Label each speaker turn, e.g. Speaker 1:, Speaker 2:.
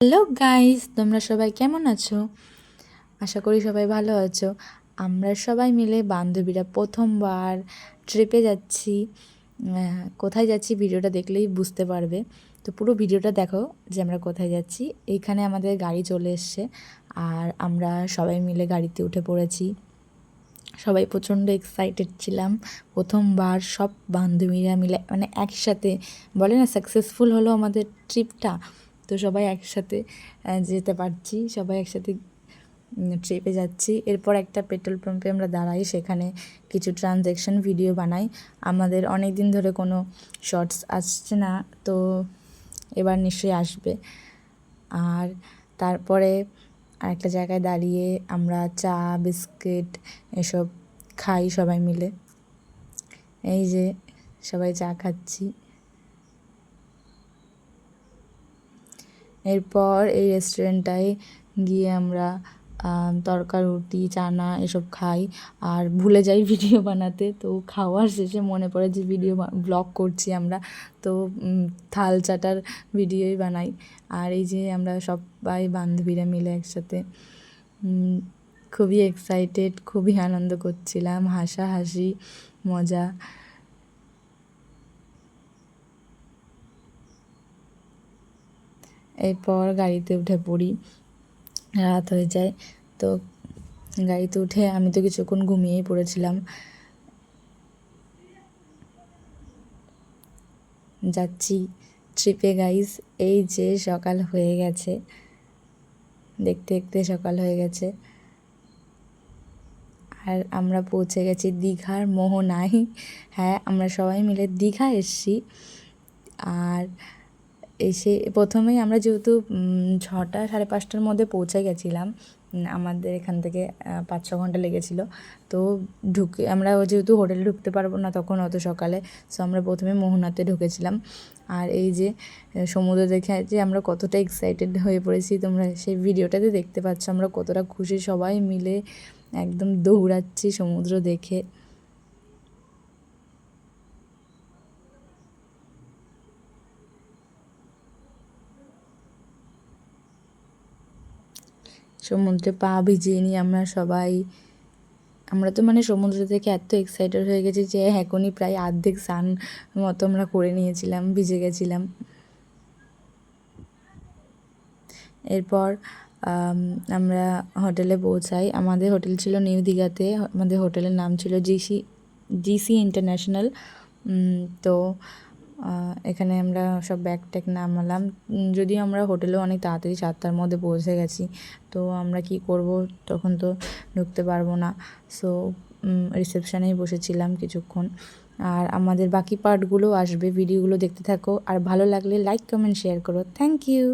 Speaker 1: Hello guys, তোমরা সবাই কেমন আছো? আশা করি সবাই ভালো আছো। আমরা সবাই মিলে বান্ধবীরা প্রথমবার ট্রিপে যাচ্ছি। কোথায় যাচ্ছি ভিডিওটা দেখলেই বুঝতে পারবে। তো পুরো ভিডিওটা দেখো যে আমরা কোথায় যাচ্ছি। এইখানে আমাদের গাড়ি চলে এসছে আর আমরা সবাই মিলে গাড়িতে উঠে পড়েছি। সবাই প্রচণ্ড এক্সাইটেড ছিলাম। প্রথমবার সব বান্ধবীরা মিলে মানে একসাথে, বলে না সাকসেসফুল হলো আমাদের ট্রিপটা। তো সবাই একসাথে যেতে পারছি, সবাই একসাথে ট্রিপে যাচ্ছি। এরপর একটা পেট্রোল পাম্পে আমরা দাঁড়াই, সেখানে কিছু ট্রানজ্যাকশন ভিডিও বানাই। আমাদের অনেক দিন ধরে কোনো শর্টস আসছে না, তো এবার নিশ্চয়ই আসবে। আর তারপরে আরেকটা জায়গায় দাঁড়িয়ে আমরা চা বিস্কিট এসব খাই সবাই মিলে। এই যে সবাই চা খাচ্ছি। এরপর এই রেস্টুরেন্টটায় গিয়ে আমরা তরকা রুটি চানা এসব খাই আর ভুলে যাই ভিডিও বানাতে। তো খাওয়ার শেষে মনে পড়ে যে ভিডিও ব্লগ করছি আমরা, তো থাল চাটার ভিডিওই বানাই। আর এই যে আমরা সবাই বান্ধবীরা মিলে একসাথে খুবই এক্সাইটেড, খুবই আনন্দ করছিলাম, হাসাহাসি মজা। এরপর গাড়িতে উঠে পড়ি, রাত হয়ে যায়। তো গাড়িতে উঠে আমি তো কিছুক্ষণ ঘুমিয়েই পড়েছিলাম। যাচ্ছি ট্রিপে গাইস। এই যে সকাল হয়ে গেছে, দেখতে দেখতে সকাল হয়ে গেছে আর আমরা পৌঁছে গেছি দীঘার মোহনায়। হ্যাঁ, আমরা সবাই মিলে দীঘা এসেছি। আর এসে প্রথমেই আমরা যেহেতু 6টা 5:30টার মধ্যে পৌঁছে গেছিলাম, আমাদের এখান থেকে 5-6 ঘন্টা লেগেছিলো। তো আমরা যেহেতু হোটেলে ঢুকতে পারবো না তখন অত সকালে, সো আমরা প্রথমে মোহনাতে ঢুকেছিলাম। আর এই যে সমুদ্র দেখে যে আমরা কতটা এক্সাইটেড হয়ে পড়েছি, তোমরা সেই ভিডিওটাতে দেখতে পাচ্ছ আমরা কতটা খুশি, সবাই মিলে একদম দৌড়াচ্ছি সমুদ্র দেখে। সমুদ্রে পা ভিজিয়ে নিয়ে আমরা তো মানে সমুদ্র থেকে এত এক্সাইটেড হয়ে গেছি যে এখনই প্রায় অর্ধেক স্নান মতো আমরা করে নিয়েছিলাম, ভিজে গেছিলাম। এরপর আমরা হোটেলে পৌঁছাই। আমাদের হোটেল ছিল নিউ দীঘাতে, আমাদের হোটেলের নাম ছিল জিসি ইন্টারন্যাশনাল। তো এখানে আমরা সব ব্যাগ ট্যাগ নামালাম, যদিও আমরা হোটেলেও অনেক তাড়াতাড়ি 7টার মধ্যে পৌঁছে গেছি। তো আমরা কি করব, তখন তো ঢুকতে পারবো না, সো রিসেপশানেই বসেছিলাম কিছুক্ষণ। আর আমাদের বাকি পার্টগুলো আসবে, ভিডিওগুলো দেখতে থাকো। আর ভালো লাগলে লাইক কমেন্ট শেয়ার করো। Thank you.